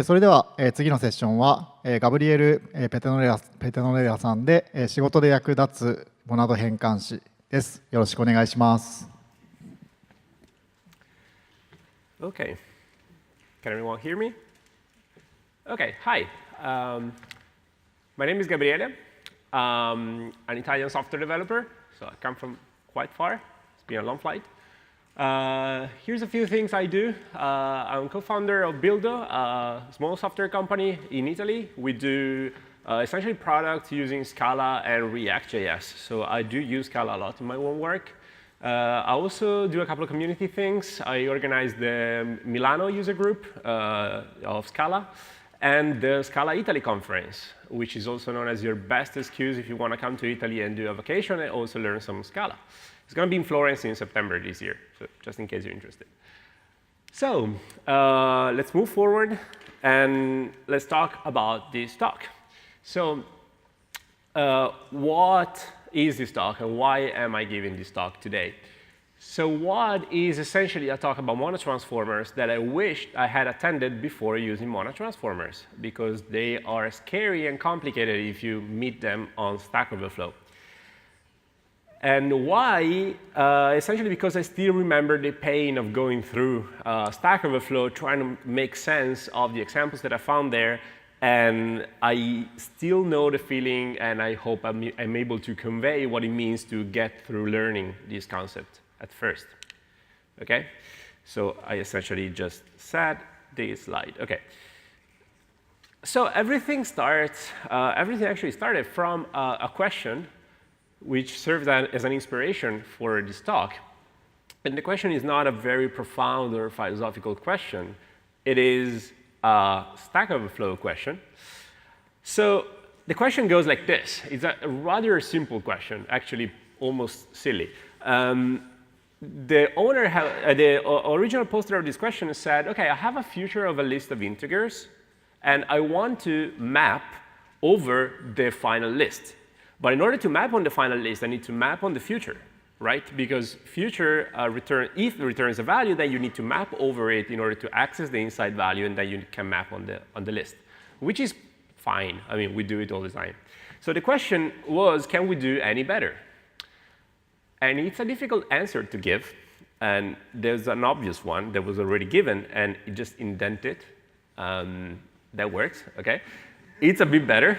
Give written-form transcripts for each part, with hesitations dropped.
それでは、次のセッションは、ガブリエル、ペテノレラさんで、仕事で役立つモナド変換子です。よろしくお願いします。Okay. Can everyone hear me? Okay, hi. My name is Gabriele. I'm an Italian software developer, so I come from quite far. It's been a long flight. Here's a few things I do. I'm co-founder of Buildo, a small software company in Italy. We do essentially products using Scala and React.js. So I do use Scala a lot in my own work. I also do a couple of community things. I organize the Milano user group of Scala and the Scala Italy conference, which is also known as your best excuse if you want to come to Italy and do a vacation and also learn some Scala. It's going to be in Florence in September this year, so just in case you're interested. So let's move forward and let's talk about this talk. So what is this talk and why am I giving this talk today? So what is essentially a talk about monotransformers that I wished I had attended before using monotransformers, because they are scary and complicated if you meet them on Stack Overflow. And why? Essentially because I still remember the pain of going through Stack Overflow, trying to make sense of the examples that I found there. And I still know the feeling, and I hope I'm able to convey what it means to get through learning this concept at first. OK? So I essentially just said this slide. OK. So everything actually started from a question which served as an inspiration for this talk. And the question is not a very profound or philosophical question. It is a Stack Overflow question. So the question goes like this. It's a rather simple question, actually almost silly. The original poster of this question said, OK, I have a future of a list of integers, and I want to map over the final list. But in order to map on the final list, I need to map on the future, right? Because future if it returns a value, then you need to map over it in order to access the inside value, and then you can map on the list, which is fine. I mean, we do it all the time. So the question was, can we do any better? And it's a difficult answer to give. And there's an obvious one that was already given, and it just indented. That works, OK? It's a bit better.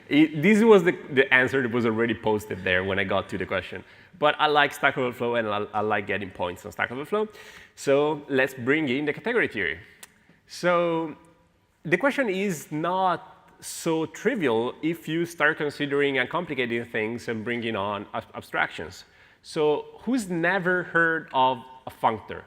This was the answer that was already posted there when I got to the question. But I like Stack Overflow, and I like getting points on Stack Overflow. So let's bring in the category theory. So the question is not so trivial if you start considering and complicating things and bringing on abstractions. So who's never heard of a functor?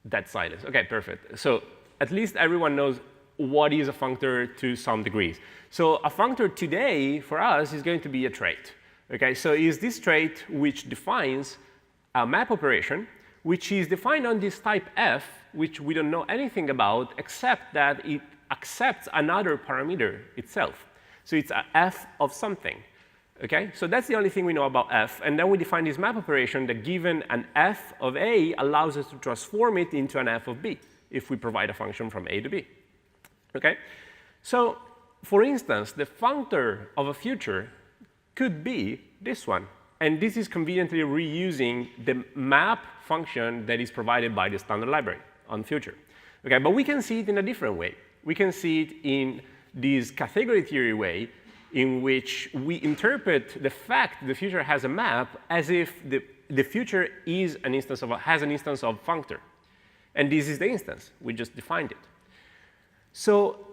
That's silence. OK, perfect. So at least everyone knows what is a functor to some degrees. So a functor today, for us, is going to be a trait. OK, so is this trait which defines a map operation, which is defined on this type f, which we don't know anything about, except that it accepts another parameter itself. So it's a f of something. OK, so that's the only thing we know about f. And then we define this map operation that, given an f of a, allows us to transform it into an f of b if we provide a function from a to b. OK? So for instance, the functor of a future could be this one. And this is conveniently reusing the map function that is provided by the standard library on future. OK, but we can see it in a different way. We can see it in this category theory way, in which we interpret the fact the future has a map as if the future is an instance of has an instance of functor. And this is the instance. We just defined it. So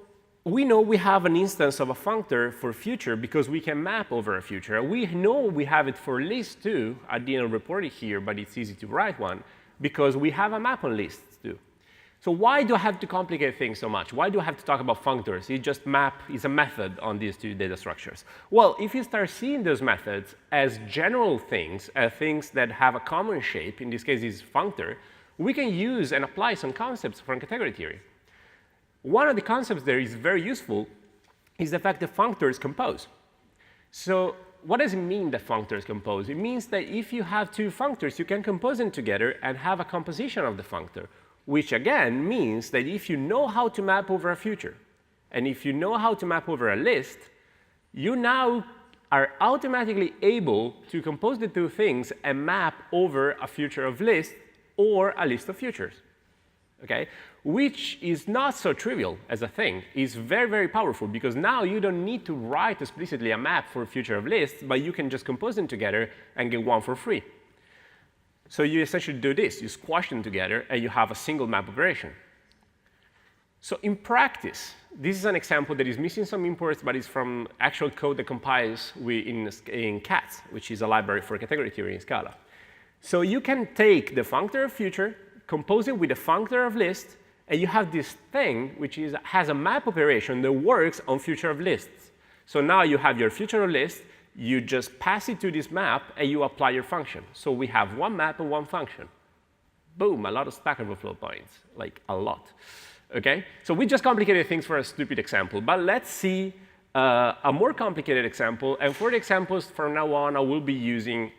we know we have an instance of a functor for future because we can map over a future. We know we have it for list too. I didn't report it here, but it's easy to write one, because we have a map on lists too. So why do I have to complicate things so much? Why do I have to talk about functors? It just is a method on these two data structures. Well, if you start seeing those methods as general things, things that have a common shape, in this case is functor, we can use and apply some concepts from category theory. One of the concepts that is very useful is the fact that functors compose. So what does it mean that functors compose? It means that if you have two functors, you can compose them together and have a composition of the functor. which again means that if you know how to map over a future, and if you know how to map over a list, you now are automatically able to compose the two things and map over a future of list or a list of futures, okay? Which is not so trivial as a thing. It's very, very powerful, because now you don't need to write explicitly a map for a future of lists, but you can just compose them together and get one for free. So you essentially do this. You squash them together, and you have a single map operation. So in practice, this is an example that is missing some imports, but it's from actual code that compiles in CATS, which is a library for category theory in Scala. So you can take the functor of future, compose it with the functor of list, and you have this thing which has a map operation that works on future of lists. So now you have your future of list, you just pass it to this map, and you apply your function. So we have one map and one function. Boom, a lot of Stack Overflow points, like a lot. Okay? So we just complicated things for a stupid example, but let's see a more complicated example. And for the examples from now on, I will be using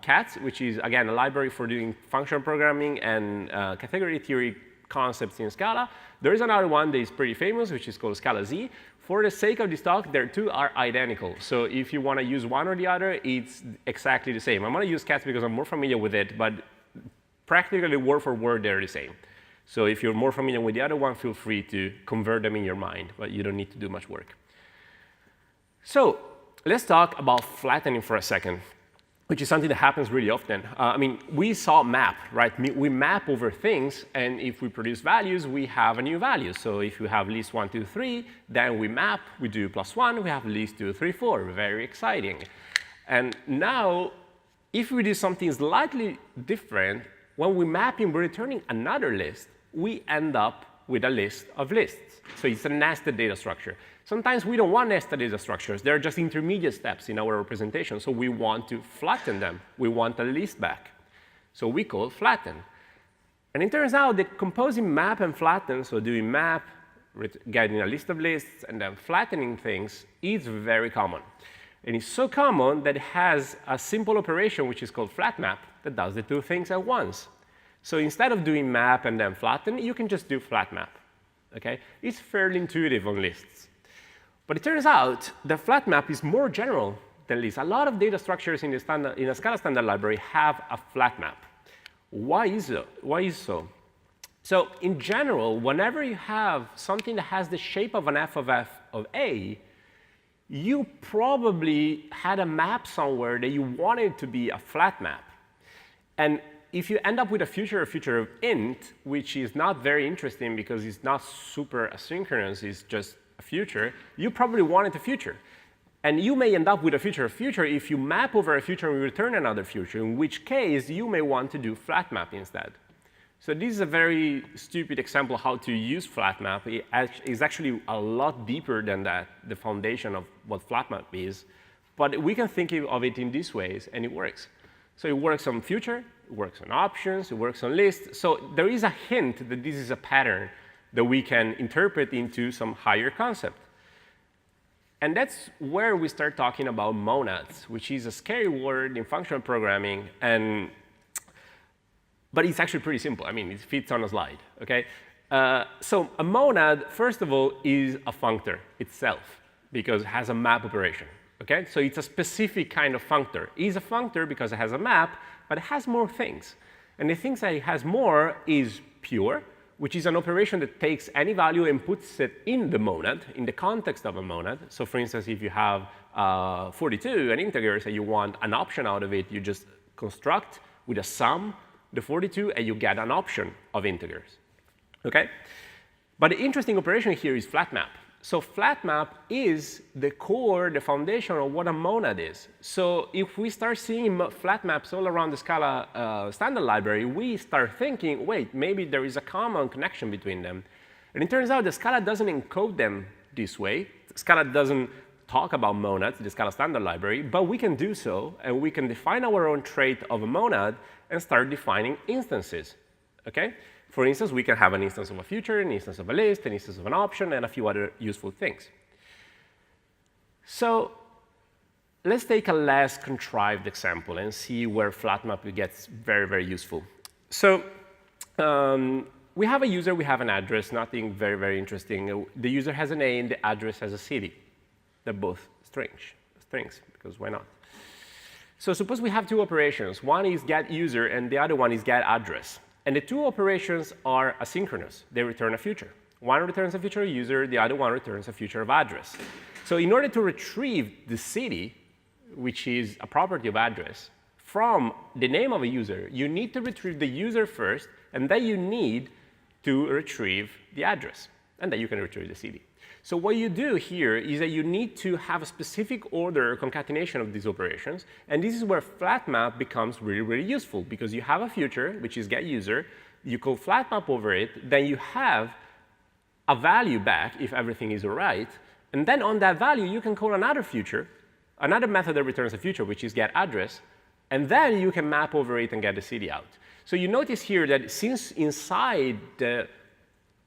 CATS, which is, again, a library for doing functional programming and category theory concepts in Scala. There is another one that is pretty famous, which is called ScalaZ. For the sake of this talk, their two are identical. So if you want to use one or the other, it's exactly the same. I'm going to use CATS because I'm more familiar with it, but practically word for word, they're the same. So if you're more familiar with the other one, feel free to convert them in your mind, but you don't need to do much work. So let's talk about flattening for a second, which is something that happens really often. I mean, we saw map, right? We map over things, and if we produce values, we have a new value. So if we have list 1, 2, 3, then we map, we do +1, we have list 2, 3, 4. Very exciting. And now, if we do something slightly different, when we map in, we're returning another list, we end up with a list of lists. So it's a nested data structure. Sometimes we don't want nested data structures. They're just intermediate steps in our representation. So we want to flatten them. We want a list back. So we call flatten. And it turns out that composing map and flatten, so doing map, getting a list of lists, and then flattening things, is very common. And it's so common that it has a simple operation, which is called flat map, that does the two things at once. So instead of doing map and then flatten, you can just do flat map. Okay? It's fairly intuitive on lists. But it turns out that flat map is more general than lists. A lot of data structures in a Scala standard library have a flat map. Why is so? So in general, whenever you have something that has the shape of an f of A, you probably had a map somewhere that you wanted to be a flat map. And if you end up with a future of int, which is not very interesting because it's not super asynchronous, it's just a future, you probably wanted a future. And you may end up with a future if you map over a future and return another future, in which case you may want to do flat map instead. So this is a very stupid example of how to use flat map. It is actually a lot deeper than that, the foundation of what flat map is. But we can think of it in these ways, and it works. So it works on future, it works on options, it works on lists. So there is a hint that this is a pattern that we can interpret into some higher concept. And that's where we start talking about monads, which is a scary word in functional programming. But it's actually pretty simple. I mean, it fits on a slide. Okay? So a monad, first of all, is a functor itself, because it has a map operation. Okay? So it's a specific kind of functor. It's a functor because it has a map, but it has more things. And the things that it has more is pure, which is an operation that takes any value and puts it in the monad, in the context of a monad. So for instance, if you have 42, an integer, and you want an option out of it, you just construct with a sum the 42, and you get an option of integers. Okay? But the interesting operation here is flat map. So flat map is the core, the foundation of what a monad is. So if we start seeing flat maps all around the Scala standard library, we start thinking, wait, maybe there is a common connection between them. And it turns out that Scala doesn't encode them this way. Scala doesn't talk about monads, the Scala standard library, but we can do so, and we can define our own trait of a monad and start defining instances. Okay? For instance, we can have an instance of a future, an instance of a list, an instance of an option, and a few other useful things. So let's take a less contrived example and see where flat map gets very, very useful. So we have a user, we have an address, nothing very, very interesting. The user has a name, the address has a city. They're both strings, because why not? So suppose we have two operations. One is get user, and the other one is get address. And the two operations are asynchronous. They return a future. One returns a future of user, the other one returns a future of address. So in order to retrieve the city, which is a property of address, from the name of a user, you need to retrieve the user first, and then you need to retrieve the address. And then you can retrieve the city. So what you do here is that you need to have a specific order concatenation of these operations. And this is where flat map becomes really, really useful, because you have a future, which is get user. You call flat map over it. Then you have a value back if everything is all right. And then on that value, you can call another future, another method that returns a future, which is get address. And then you can map over it and get the city out. So you notice here that since inside the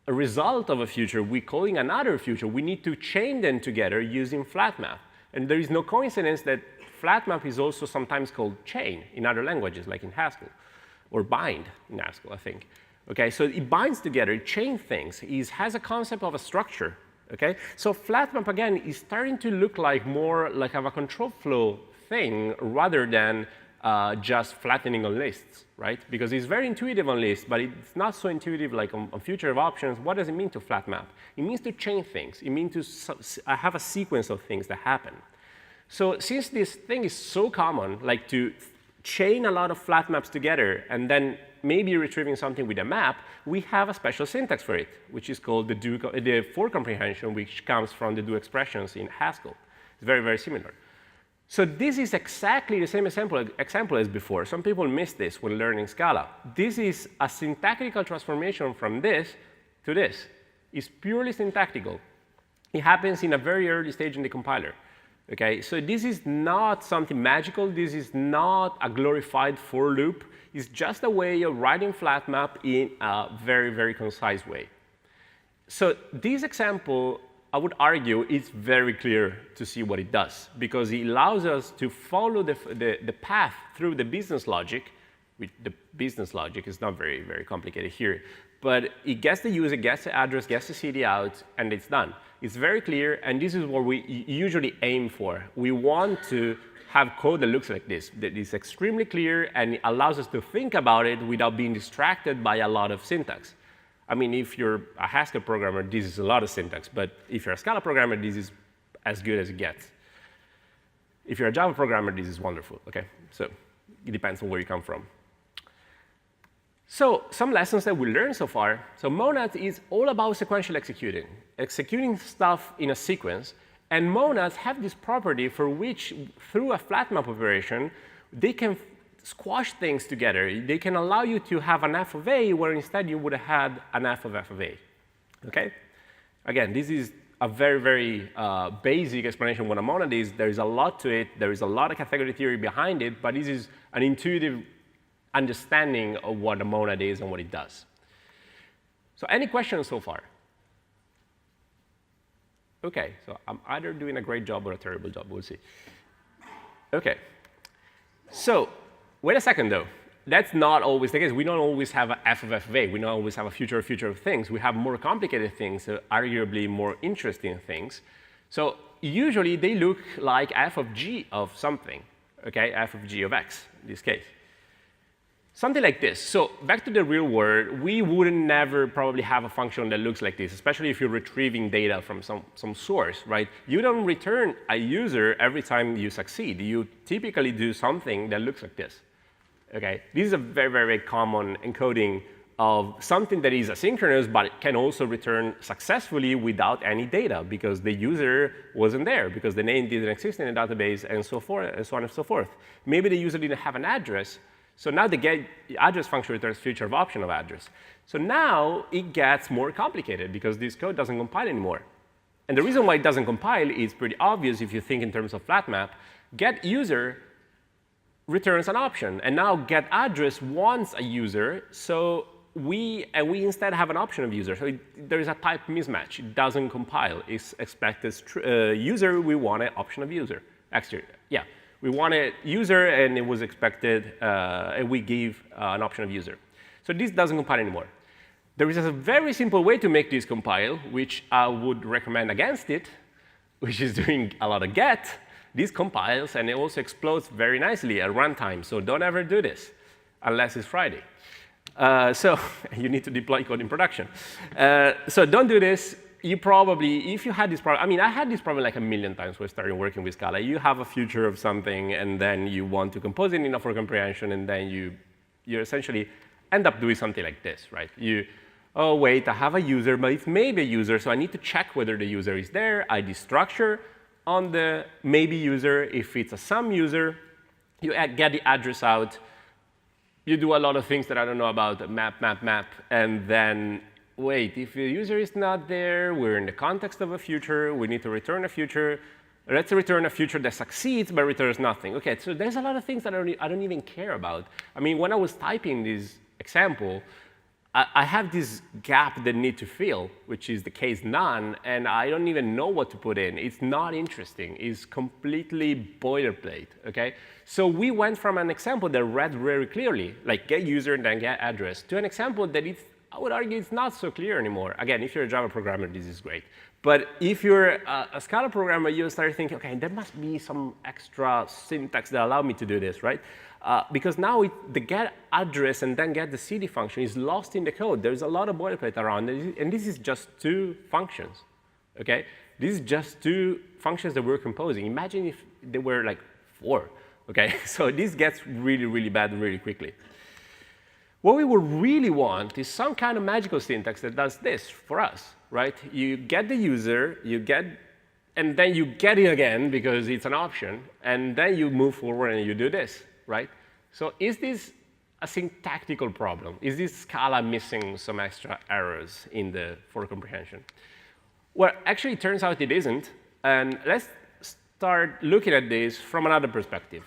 result of a future, we're calling another future, we need to chain them together using flat map. And there is no coincidence that flat map is also sometimes called chain in other languages, like in Haskell, or bind in Haskell, I think. Okay, so it binds together, it chains things. It has a concept of a structure. Okay, so flat map again is starting to look like more like a control flow thing rather than just flattening on lists, right? Because it's very intuitive on lists, but it's not so intuitive like on future of options. What does it mean to flat map? It means to chain things. It means to have a sequence of things that happen. So since this thing is so common, like to chain a lot of flat maps together and then maybe retrieving something with a map, we have a special syntax for it, which is called the for comprehension, which comes from the do expressions in Haskell. It's very, very similar. So this is exactly the same example as before. Some people miss this when learning Scala. This is a syntactical transformation from this to this. It's purely syntactical. It happens in a very early stage in the compiler. Okay, so this is not something magical. This is not a glorified for loop. It's just a way of writing flat map in a very, very concise way. So this example, I would argue, is very clear to see what it does, because it allows us to follow the path through the business logic. The business logic is not very, very complicated here. But it gets the user, gets the address, gets the city out, and it's done. It's very clear, and this is what we usually aim for. We want to have code that looks like this, that is extremely clear, and it allows us to think about it without being distracted by a lot of syntax. I mean, if you're a Haskell programmer, this is a lot of syntax. But if you're a Scala programmer, this is as good as it gets. If you're a Java programmer, this is wonderful. Okay, so it depends on where you come from. So some lessons that we learned so far. So monads is all about sequential executing stuff in a sequence. And monads have this property for which, through a flat map operation, they can squash things together. They can allow you to have an f of a, where instead you would have had an f of a. Okay? Again, this is a very, very basic explanation of what a monad is. There is a lot to it. There is a lot of category theory behind it. But this is an intuitive understanding of what a monad is and what it does. So any questions so far? OK, so I'm either doing a great job or a terrible job. We'll see. OK. So wait a second, though. That's not always the case. We don't always have an f of a. We don't always have a future of things. We have more complicated things, arguably more interesting things. So usually, they look like f of g of something, OK, f of g of x in this case. Something like this. So back to the real world, we wouldn't never probably have a function that looks like this, especially if you're retrieving data from some source, right? You don't return a user every time you succeed. You typically do something that looks like this. Okay? This is a very, very common encoding of something that is asynchronous, but it can also return successfully without any data, because the user wasn't there, because the name didn't exist in the database, and so forth, and so on and so forth. Maybe the user didn't have an address. So now the get address function returns future of option of address. So now it gets more complicated, because this code doesn't compile anymore. And the reason why it doesn't compile is pretty obvious if you think in terms of flat map. Get user returns an option. And now get address wants a user. So we instead have an option of user. So there is a type mismatch. It doesn't compile. It's expected user, we want an option of user. Actually, yeah. We wanted user, and it was expected, and we gave an option of user. So this doesn't compile anymore. There is a very simple way to make this compile, which I would recommend against it, which is doing a lot of get. This compiles, and it also explodes very nicely at runtime. So don't ever do this, unless it's Friday. So you need to deploy code in production. So don't do this. You probably, if you had this problem, I mean, I had this problem like a million times when I started working with Scala. You have a future of something, and then you want to compose it enough for comprehension, and then you essentially end up doing something like this, right? Oh, wait, I have a user, but it's maybe a user, so I need to check whether the user is there. I destructure on the maybe user. If it's a some user, you get the address out. You do a lot of things that I don't know about, map, and then wait, if the user is not there, we're in the context of a future, we need to return a future. Let's return a future that succeeds but returns nothing. OK, so there's a lot of things that I don't even care about. I mean, when I was typing this example, I have this gap that need to fill, which is the case none, and I don't even know what to put in. It's not interesting. It's completely boilerplate, OK? So we went from an example that read very clearly, like get user and then get address, to an example that I would argue it's not so clear anymore. Again, if you're a Java programmer, this is great. But if you're a Scala programmer, you start thinking, OK, there must be some extra syntax that allow me to do this, right? Because now the get address and then get the cd function is lost in the code. There's a lot of boilerplate around, and this is just 2 functions, OK? This is just 2 functions that we're composing. Imagine if there were like 4, OK? So this gets really, really bad really quickly. What we would really want is some kind of magical syntax that does this for us, right? You get the user, and then you get it again because it's an option, and then you move forward and you do this, right? So is this a syntactical problem? Is this Scala missing some extra errors for comprehension? Well, actually, it turns out it isn't. And let's start looking at this from another perspective.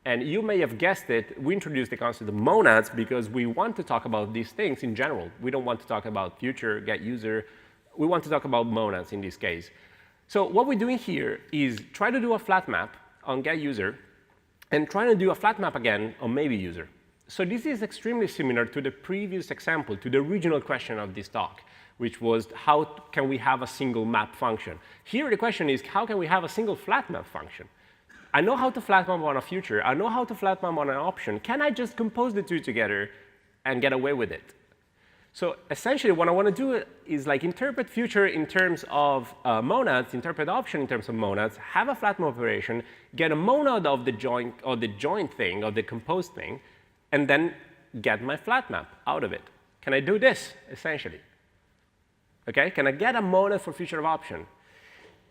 And you may have guessed it, we introduced the concept of monads because we want to talk about these things in general. We don't want to talk about future, get user. We want to talk about monads in this case. So what we're doing here is try to do a flat map on get user and try to do a flat map again on maybe user. So this is extremely similar to the previous example, to the original question of this talk, which was how can we have a single map function? Here the question is how can we have a single flat map function? I know how to flat map on a future. I know how to flat map on an option. Can I just compose the 2 together and get away with it? So essentially, what I want to do is like interpret future in terms of monads, interpret option in terms of monads, have a flat map operation, get a monad of the joint thing, or the composed thing, and then get my flat map out of it. Can I do this, essentially? OK? Can I get a monad for future of option?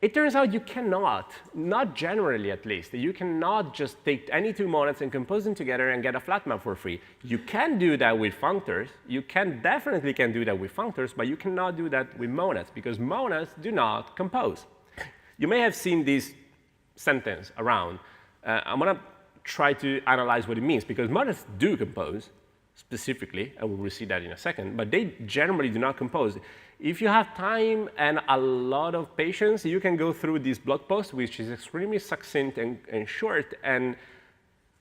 It turns out you cannot, not generally at least. You cannot just take any 2 monads and compose them together and get a flat map for free. You can do that with functors. You definitely can do that with functors, but you cannot do that with monads because monads do not compose. You may have seen this sentence around. I'm going to try to analyze what it means because monads do compose specifically, and we'll see that in a second, but they generally do not compose. If you have time and a lot of patience, you can go through this blog post, which is extremely succinct and short, and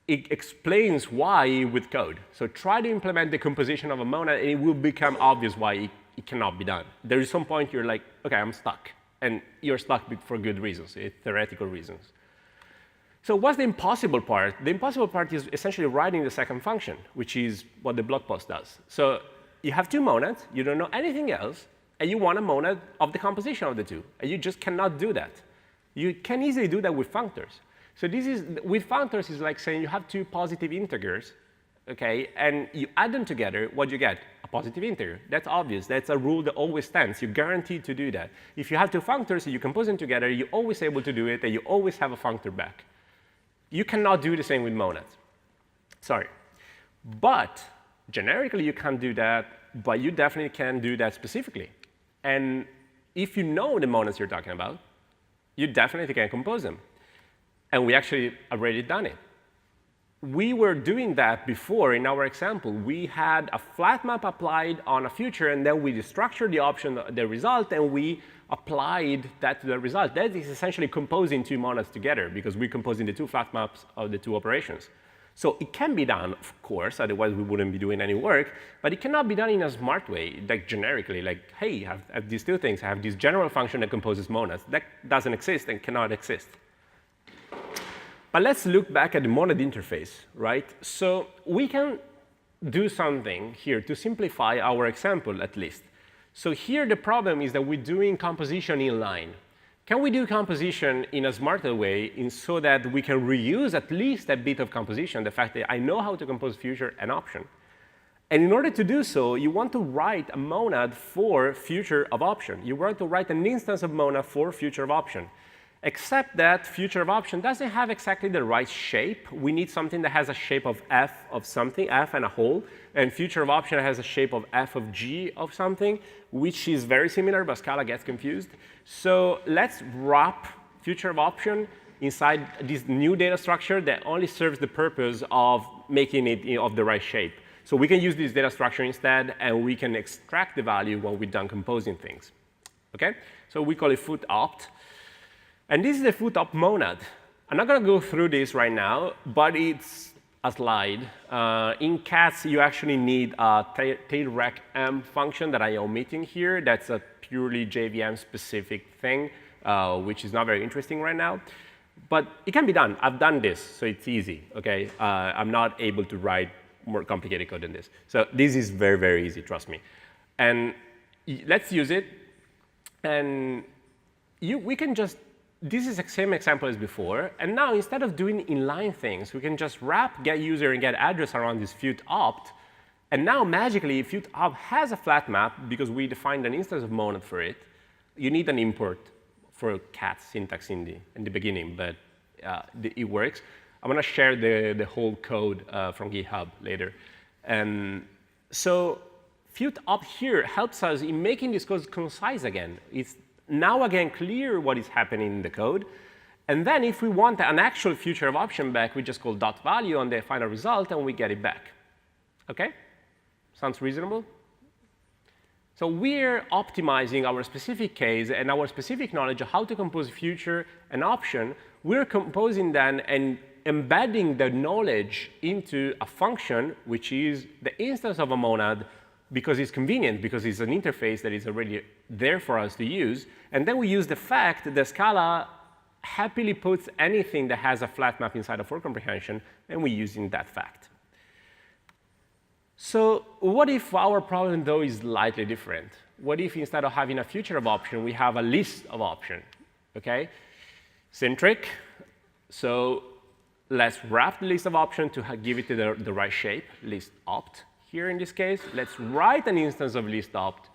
it explains why with code. So try to implement the composition of a monad, and it will become obvious why it cannot be done. There is some point you're like, OK, I'm stuck. And you're stuck for good reasons, theoretical reasons. So what's the impossible part? The impossible part is essentially writing the second function, which is what the blog post does. So you have 2 monads. You don't know anything else. And you want a monad of the composition of the 2. And you just cannot do that. You can easily do that with functors. So with functors, is like saying you have 2 positive integers, OK? And you add them together. What do you get? A positive integer. That's obvious. That's a rule that always stands. You're guaranteed to do that. If you have 2 functors and you compose them together, you're always able to do it. And you always have a functor back. You cannot do the same with monads. Sorry. But generically, you can't do that. But you definitely can do that specifically. And if you know the monads you're talking about, you definitely can compose them. And we actually already done it. We were doing that before in our example. We had a flat map applied on a future, and then we destructured the option, the result, and we applied that to the result. That is essentially composing 2 monads together, because we're composing the 2 flat maps of the 2 operations. So it can be done, of course, otherwise we wouldn't be doing any work, but it cannot be done in a smart way, like generically, like, hey, I have these two things. I have this general function that composes monads. That doesn't exist and cannot exist. But let's look back at the monad interface, right? So we can do something here to simplify our example, at least. So here the problem is that we're doing composition inline. Can we do composition in a smarter way so that we can reuse at least a bit of composition, the fact that I know how to compose future and option? And in order to do so, you want to write a monad for future of option. You want to write an instance of monad for future of option. Except that future of option doesn't have exactly the right shape. We need something that has a shape of f of something, f and a whole. And future of option has a shape of f of g of something, which is very similar, but Scala gets confused. So let's wrap future of option inside this new data structure that only serves the purpose of making it of the right shape. So we can use this data structure instead, and we can extract the value when we're done composing things. OK? So we call it foot opt. And this is the foot opt monad. I'm not going to go through this right now, but it's a slide. In cats, you actually need a tailrecm function that I am omitting here. That's a purely JVM-specific thing, which is not very interesting right now. But it can be done. I've done this, so it's easy. Okay? I'm not able to write more complicated code than this. So this is very, very easy, trust me. And let's use it. And we can just this is the same example as before. And now, instead of doing inline things, we can just wrap get user and get address around this foot opt. And now, magically, foot opt has a flat map because we defined an instance of monad for it. You need an import for cat syntax in the beginning, but it works. I'm going to share the whole code from GitHub later. And so foot opt here helps us in making this code concise again. It's now, again, clear what is happening in the code. And then if we want an actual future of option back, we just call dot value on the final result, and we get it back. OK? Sounds reasonable? So we're optimizing our specific case and our specific knowledge of how to compose future and option. We're composing then and embedding the knowledge into a function, which is the instance of a monad, because it's convenient, because it's an interface that is already there for us to use. And then we use the fact that Scala happily puts anything that has a flat map inside of for comprehension, and we're using that fact. So what if our problem, though, is slightly different? What if instead of having a future of option, we have a list of option? OK? Centric. So let's wrap the list of option to give it the right shape, list opt. Here in this case, let's write an instance of list opt.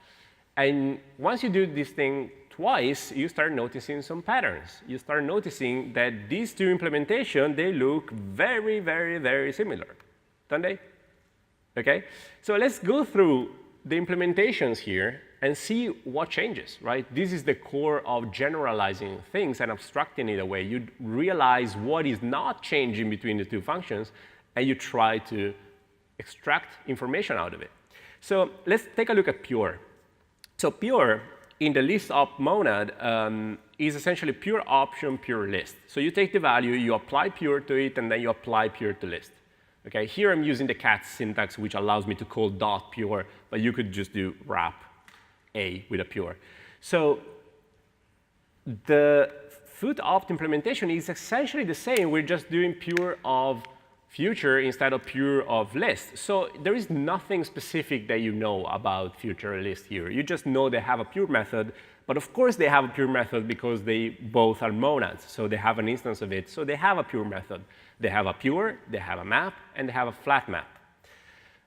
And once you do this thing twice, you start noticing some patterns. You start noticing that these two implementations, they look very, very, very similar, don't they? OK? So let's go through the implementations here and see what changes, right? This is the core of generalizing things and abstracting it away. You realize what is not changing between the two functions, and you try to extract information out of it. So let's take a look at pure. So pure, in the list opt monad, is essentially pure option, pure list. So you take the value, you apply pure to it, and then you apply pure to list. Okay, here I'm using the cat syntax, which allows me to call dot pure, but you could just do wrap a with a pure. So the foot opt implementation is essentially the same. We're just doing pure of future instead of pure of list. So there is nothing specific that you know about future list here. You just know they have a pure method. But of course, they have a pure method because they both are monads. So they have an instance of it. So they have a pure method. They have a pure, they have a map, and they have a flat map.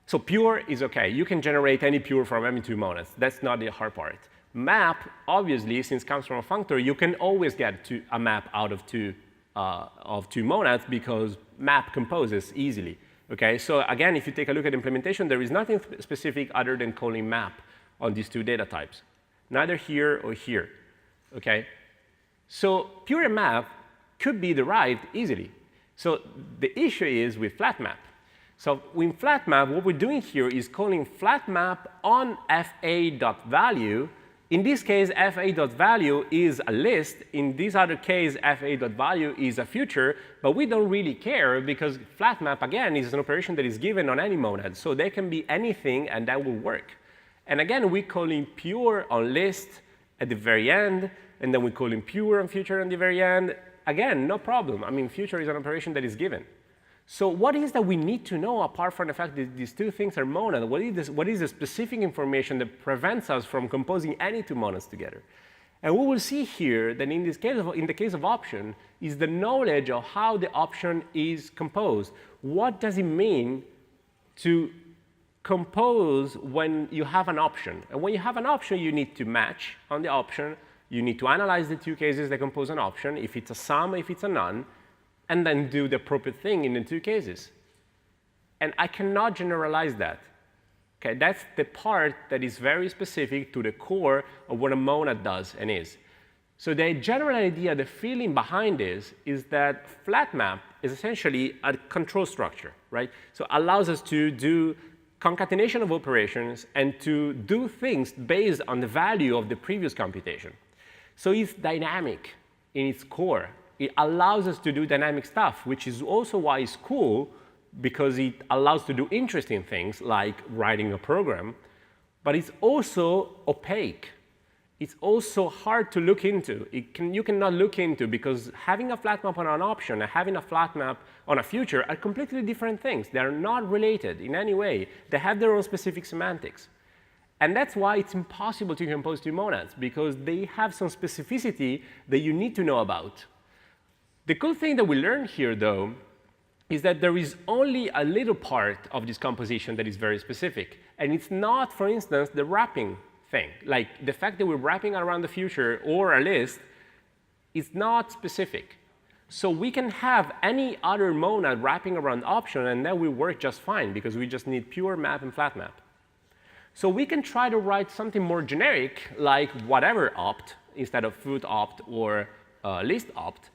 So pure is OK. You can generate any pure from any two monads. That's not the hard part. Map, obviously, since it comes from a functor, you can always get a map out of two monads because map composes easily. Okay, so again, if you take a look at implementation, there is nothing specific other than calling map on these two data types, neither here or here. Okay, so pure and map could be derived easily. So the issue is with flat map. So with flat map, what we're doing here is calling flat map on fa.value In this case, fa.value is a list. In this other case, fa.value is a future. But we don't really care because flat map, again, is an operation that is given on any monad. So there can be anything, and that will work. And again, we call in pure on list at the very end. And then we call in pure on future at the very end. Again, no problem. I mean, future is an operation that is given. So what is that we need to know apart from the fact that these two things are monad? What is the specific information that prevents us from composing any two monads together? And we will see here that in the case of option is the knowledge of how the option is composed. What does it mean to compose when you have an option? And when you have an option, you need to match on the option. You need to analyze the two cases that compose an option, if it's a sum, if it's a none, and then do the appropriate thing in the two cases. And I cannot generalize that. Okay, that's the part that is very specific to the core of what a monad does and is. So the general idea, the feeling behind this is that flat map is essentially a control structure, right? So it allows us to do concatenation of operations and to do things based on the value of the previous computation. So it's dynamic in its core. It allows us to do dynamic stuff, which is also why it's cool, because it allows to do interesting things like writing a program. But it's also opaque. It's also hard to look into. You cannot look into, because having a flat map on an option and having a flat map on a future are completely different things. They are not related in any way. They have their own specific semantics. And that's why it's impossible to compose two monads, because they have some specificity that you need to know about. The cool thing that we learned here, though, is that there is only a little part of this composition that is very specific. And it's not, for instance, the wrapping thing. Like the fact that we're wrapping around the future or a list is not specific. So we can have any other monad wrapping around option, and that will work just fine, because we just need pure map and flat map. So we can try to write something more generic, like whatever opt, instead of food opt or list opt.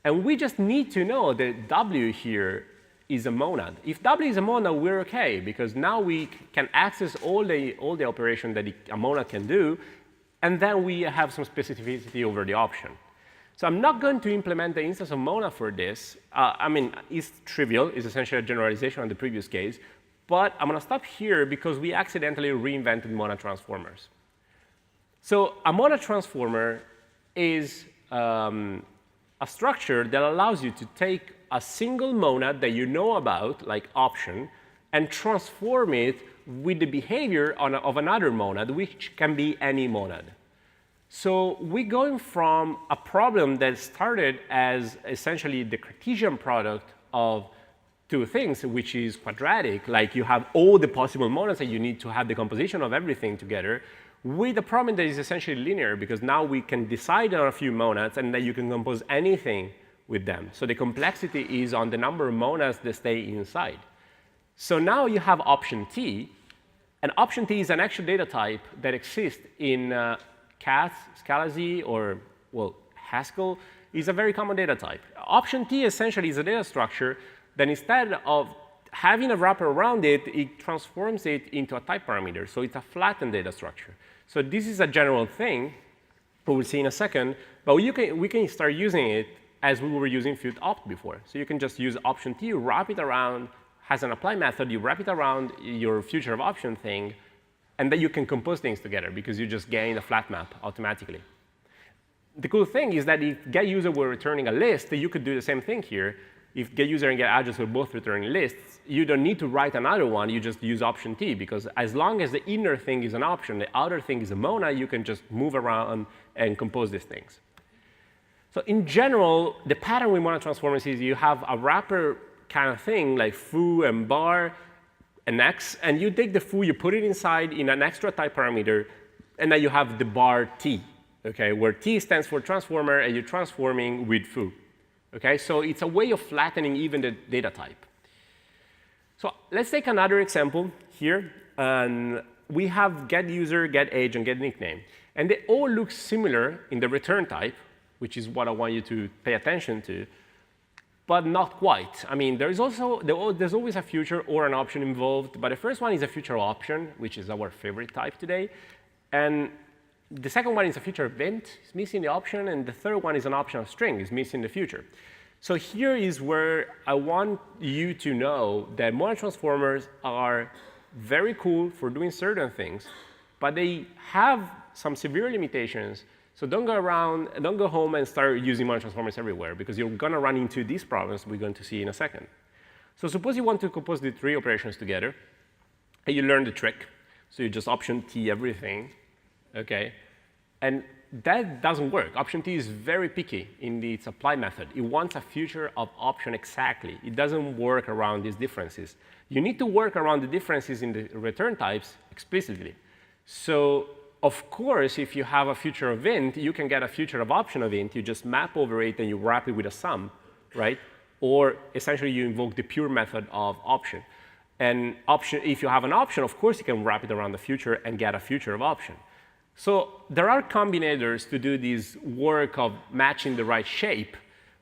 And we just need to know that W here is a monad. If W is a monad, we're OK, because now we can access all the operation that a monad can do, and then we have some specificity over the option. So I'm not going to implement the instance of monad for this. I mean, it's trivial. It's essentially a generalization on the previous case. But I'm going to stop here because we accidentally reinvented monad transformers. So a monad transformer is a structure that allows you to take a single monad that you know about, like option, and transform it with the behavior of another monad, which can be any monad. So we're going from a problem that started as essentially the Cartesian product of two things, which is quadratic, like you have all the possible monads and you need to have the composition of everything together, with a problem that is essentially linear, because now we can decide on a few monads and then you can compose anything with them. So the complexity is on the number of monads that stay inside. So now you have option T, and option T is an actual data type that exists in CAT, ScalaZ, or, well, Haskell, is a very common data type. Option T essentially is a data structure that instead of having a wrapper around it, it transforms it into a type parameter. So it's a flattened data structure. So this is a general thing, we'll see in a second, but we can start using it as we were using fut opt before. So you can just use option T, wrap it around, has an apply method, you wrap it around your future of option thing, and then you can compose things together because you just gain a flat map automatically. The cool thing is that if getUser were returning a list, you could do the same thing here. If getUser and getAddress were both returning lists, you don't need to write another one. You just use option T, because as long as the inner thing is an option, the outer thing is a monad, you can just move around and compose these things. So in general, the pattern with monad transformers is you have a wrapper kind of thing, like foo and bar and x, and you take the foo, you put it inside in an extra type parameter, and then you have the bar T, okay, where T stands for transformer, and you're transforming with foo. Okay, so it's a way of flattening even the data type. So let's take another example here. We have getUser, getAge, and getNickname. And they all look similar in the return type, which is what I want you to pay attention to, but not quite. I mean, there's always a future or an option involved. But the first one is a future option, which is our favorite type today. And The second one is a future event, it's missing the option, and the third one is an optional string, it's missing the future. So here is where I want you to know that model transformers are very cool for doing certain things, but they have some severe limitations. So don't go home and start using model transformers everywhere, because you're going to run into these problems we're going to see in a second. So suppose you want to compose the three operations together, and you learn the trick. So you just option T everything, okay? And that doesn't work. Option T is very picky in its apply method. It wants a future of option exactly. It doesn't work around these differences. You need to work around the differences in the return types explicitly. So of course, if you have a future of int, you can get a future of option of int. You just map over it and you wrap it with a sum, right? Or essentially you invoke the pure method of option. And option, if you have an option, of course you can wrap it around the future and get a future of option. So there are combinators to do this work of matching the right shape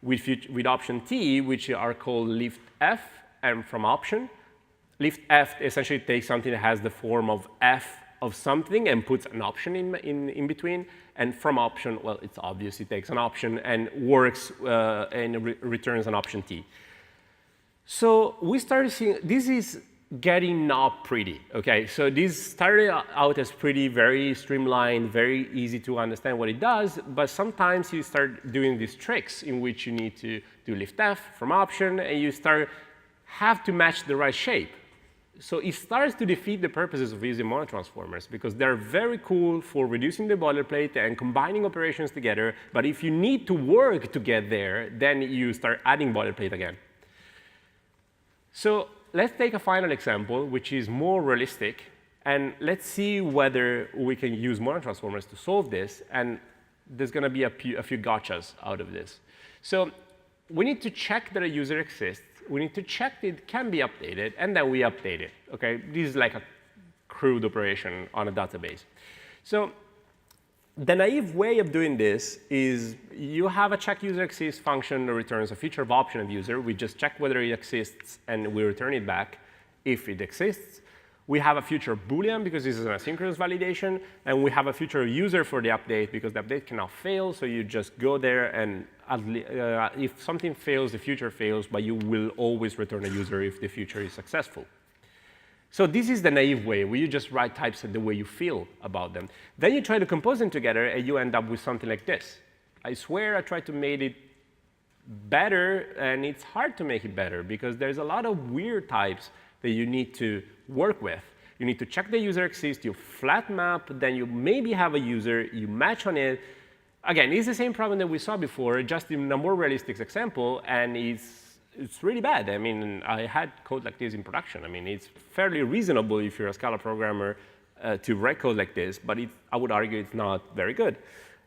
with option T, which are called lift F and from option. Lift F essentially takes something that has the form of F of something and puts an option in between. And from option, well, it's obvious. It takes an option and works and returns an option T. So we started seeing, this is getting not pretty, okay? So this started out as pretty, very streamlined, very easy to understand what it does, but sometimes you start doing these tricks in which you need to do lift F from option, and you have to match the right shape. So it starts to defeat the purposes of using model transformers, because they're very cool for reducing the boilerplate and combining operations together, but if you need to work to get there, then you start adding boilerplate again. So let's take a final example, which is more realistic, and let's see whether we can use model transformers to solve this, and there's going to be a few gotchas out of this. So we need to check that a user exists. We need to check that it can be updated, and then we update it. Okay? This is like a crude operation on a database. So the naive way of doing this is you have a check user exists function that returns a feature of option of user. We just check whether it exists, and we return it back if it exists. We have a future Boolean because this is an asynchronous validation, and we have a future user for the update because the update cannot fail. So you just go there, and if something fails, the future fails, but you will always return a user if the future is successful. So this is the naive way, where you just write types the way you feel about them. Then you try to compose them together, and you end up with something like this. I swear I tried to make it better, and it's hard to make it better, because there's a lot of weird types that you need to work with. You need to check the user exists, you flat map, then you maybe have a user, you match on it. Again, it's the same problem that we saw before, just in a more realistic example, and it's really bad. I mean, I had code like this in production. I mean, it's fairly reasonable if you're a Scala programmer to write code like this, but I would argue it's not very good.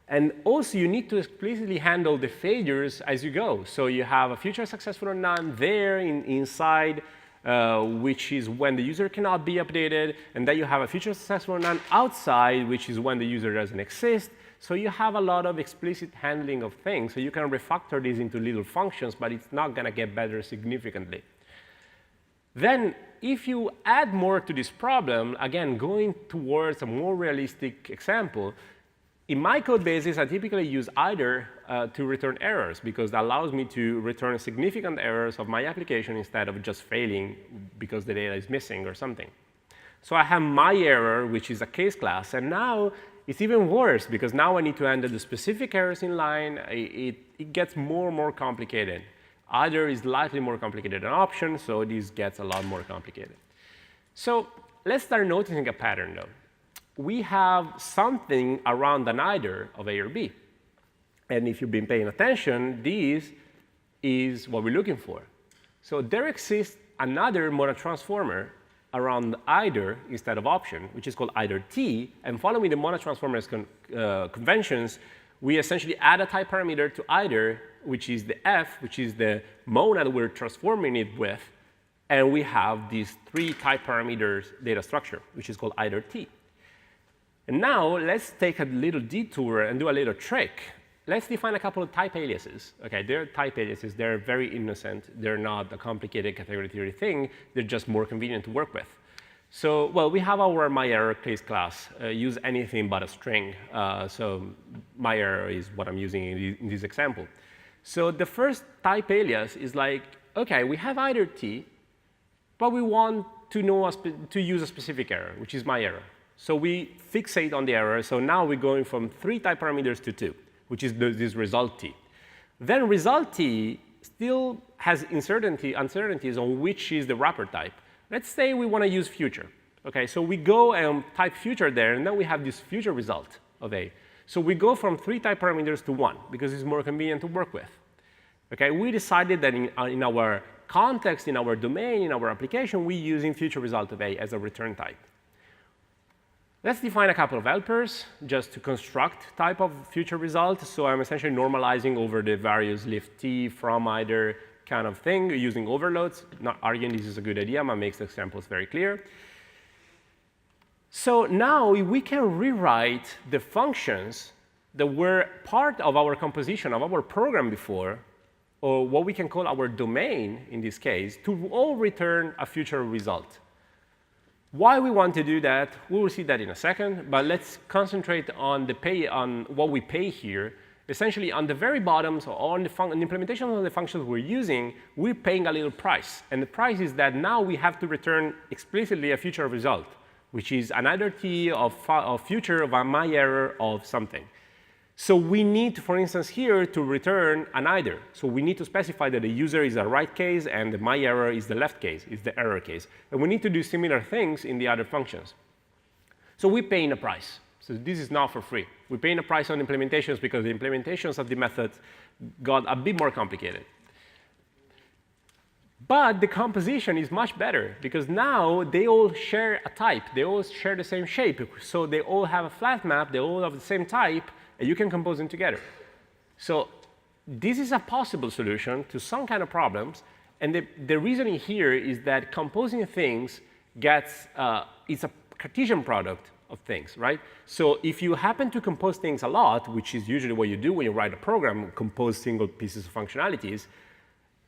And also, you need to explicitly handle the failures as you go. So you have a future successful or none there inside, which is when the user cannot be updated. And then you have a future successful or none outside, which is when the user doesn't exist. So you have a lot of explicit handling of things. So you can refactor these into little functions, but it's not going to get better significantly. Then, if you add more to this problem, again, going towards a more realistic example, in my code bases, I typically use either to return errors, because that allows me to return significant errors of my application instead of just failing because the data is missing or something. So I have my error, which is a case class, and now it's even worse, because now I need to handle the specific errors in line. It gets more and more complicated. Either is slightly more complicated than option, so this gets a lot more complicated. So let's start noticing a pattern, though. We have something around an either of A or B. And if you've been paying attention, this is what we're looking for. So there exists another model transformer around either instead of option, which is called either T. And following the model transformers conventions, we essentially add a type parameter to either, which is the F, which is the monad we're transforming it with. And we have these three type parameters data structure, which is called either T. And now let's take a little detour and do a little trick. Let's define a couple of type aliases. Okay, they're type aliases. They're very innocent. They're not a complicated category theory thing. They're just more convenient to work with. So, well, we have our myErrorCase class, use anything but a string. So myError is what I'm using in this example. So the first type alias is like, OK, we have either t, but we want to know to use a specific error, which is myError. So we fixate on the error. So now we're going from 3 type parameters to 2, which is this result t. Then result t still has uncertainties on which is the wrapper type. Let's say we want to use future. OK, so we go and type future there, and then we have this future result of A. So we go from 3 type parameters to 1, because it's more convenient to work with. OK, we decided that in our context, in our domain, in our application, we're using future result of A as a return type. Let's define a couple of helpers just to construct type of future result. So I'm essentially normalizing over the various lift t from either kind of thing using overloads. Not arguing this is a good idea, but makes the examples very clear. So now we can rewrite the functions that were part of our composition of our program before, or what we can call our domain in this case, to all return a future result. Why we want to do that, we will see that in a second, but let's concentrate on on what we pay here. Essentially, on the very bottom, so on the implementation of the functions we're using, we're paying a little price. And the price is that now we have to return explicitly a future result, which is an either t of future of a myError of something. So we need, for instance, here to return an either. So we need to specify that the user is the right case and the myError is the left case, is the error case. And we need to do similar things in the other functions. So we're paying a price. So this is not for free. We're paying a price on implementations because the implementations of the method got a bit more complicated. But the composition is much better, because now they all share a type. They all share the same shape. So they all have a flat map. They all have the same type. And you can compose them together. So this is a possible solution to some kind of problems. And the reasoning here is that composing things it's a Cartesian product of things, right? So if you happen to compose things a lot, which is usually what you do when you write a program, compose single pieces of functionalities,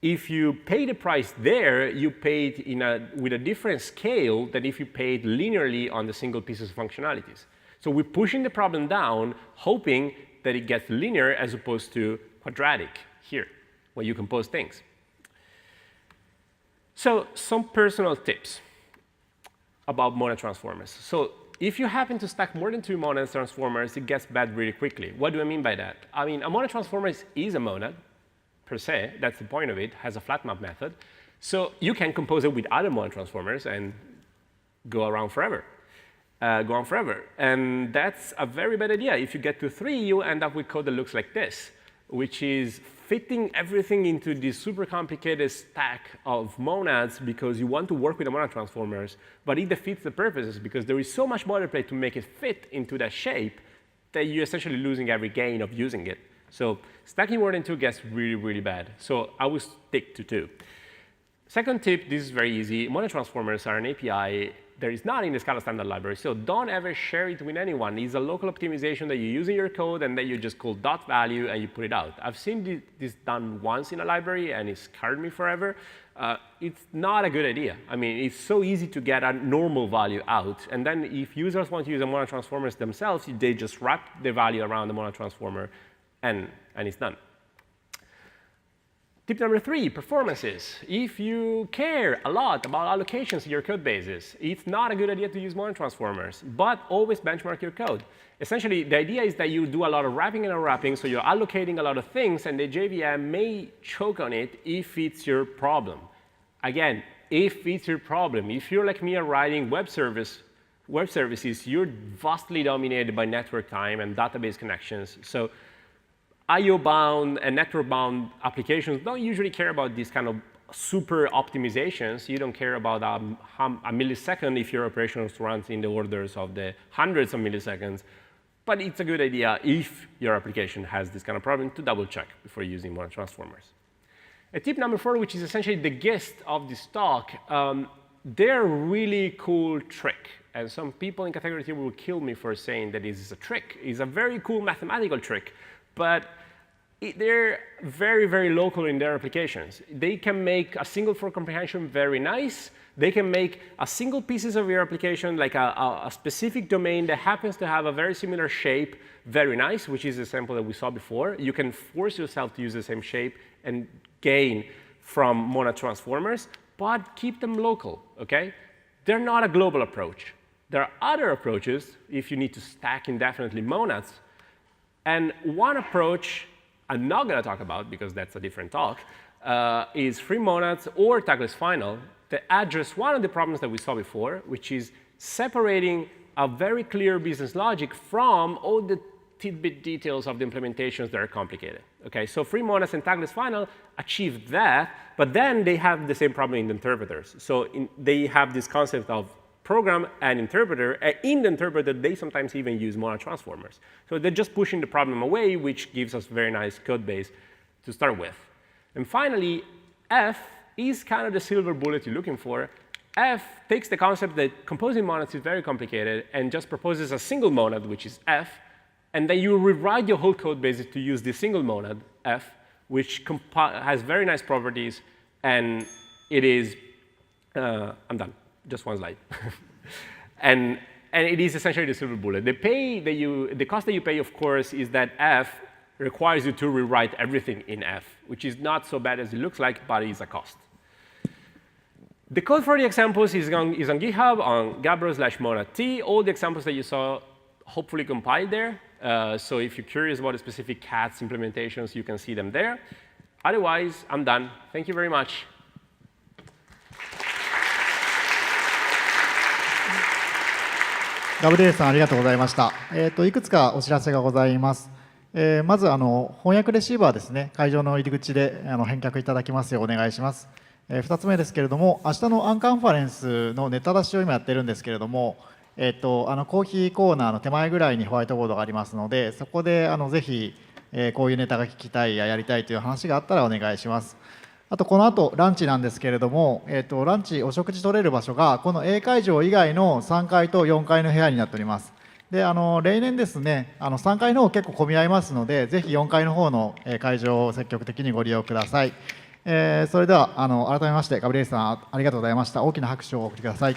if you pay the price there, you paid with a different scale than if you paid linearly on the single pieces of functionalities. So we're pushing the problem down, hoping that it gets linear as opposed to quadratic here, when you compose things. So some personal tips about monad transformers. So if you happen to stack more than 2 monad transformers, it gets bad really quickly. What do I mean by that? I mean, a monad transformer is a monad, per se. That's the point of it. Has a flat map method. So you can compose it with other monad transformers and go on forever. And that's a very bad idea. If you get to 3, you end up with code that looks like this, which is fitting everything into this super complicated stack of monads because you want to work with the monad transformers, but it defeats the purposes because there is so much boilerplate to make it fit into that shape that you're essentially losing every gain of using it. So stacking more than 2 gets really, really bad. So I would stick to 2. Second tip, this is very easy. Monad transformers are an API that is not in the Scala standard library. So don't ever share it with anyone. It's a local optimization that you use in your code, and then you just call dot value, and you put it out. I've seen this done once in a library, and it scarred me forever. It's not a good idea. I mean, it's so easy to get a normal value out. And then if users want to use the monad transformers themselves, they just wrap the value around the monad transformer, and it's done. Tip number 3, performances. If you care a lot about allocations in your code bases, it's not a good idea to use monad transformers, but always benchmark your code. Essentially, the idea is that you do a lot of wrapping and unwrapping, so you're allocating a lot of things, and the JVM may choke on it if it's your problem. Again, if it's your problem. If you're like me and writing web services, you're vastly dominated by network time and database connections. So IO-bound and network-bound applications don't usually care about these kind of super optimizations. You don't care about a millisecond if your operations runs in the orders of the hundreds of milliseconds. But it's a good idea if your application has this kind of problem to double check before using monad transformers. Tip number 4, which is essentially the gist of this talk, they're a really cool trick. And some people in category 3 will kill me for saying that this is a trick. It's a very cool mathematical trick. But they're very, very local in their applications. They can make a single for comprehension very nice. They can make a single pieces of your application, like a specific domain that happens to have a very similar shape, very nice, which is the example that we saw before. You can force yourself to use the same shape and gain from monad transformers, but keep them local, okay? They're not a global approach. There are other approaches if you need to stack indefinitely monads. And one approach I'm not going to talk about, because that's a different talk, is free monads or tagless final that address one of the problems that we saw before, which is separating a very clear business logic from all the tidbit details of the implementations that are complicated. Okay, so free monads and tagless final achieve that, but then they have the same problem in the interpreters. So they have this concept of program and interpreter, and in the interpreter, they sometimes even use monad transformers. So they're just pushing the problem away, which gives us very nice code base to start with. And finally, F is kind of the silver bullet you're looking for. F takes the concept that composing monads is very complicated and just proposes a single monad, which is F, and then you rewrite your whole code base to use this single monad, F, which has very nice properties, and it is, I'm done. Just one slide. and it is essentially the silver bullet. The cost that you pay, of course, is that F requires you to rewrite everything in F, which is not so bad as it looks like, but it is a cost. The code for the examples is on GitHub, on gabro/monadT. All the examples that you saw hopefully compiled there. So if you're curious about the specific CATS implementations, you can see them there. Otherwise, I'm done. Thank you very much.ガブリエルさん、ありがとうございました。いくつかお知らせがございます。まず翻訳レシーバーですね、会場の入り口で返却いただきますようお願いします。2つ目ですけれども、明日のアンカンファレンスのネタ出しを今やってるんですけれども、コーヒーコーナーの手前ぐらいにホワイトボードがありますので、そこでぜひ、こういうネタが聞きたいややりたいという話があったらお願いします。あとこの後ランチなんですけれども、ランチお食事取れる場所がこの A 会場以外の3階と4階の部屋になっております。で例年ですね、3階の方結構混み合いますので、ぜひ4階の方の会場を積極的にご利用ください。それでは改めましてガブリエルさんありがとうございました。大きな拍手をお送りください。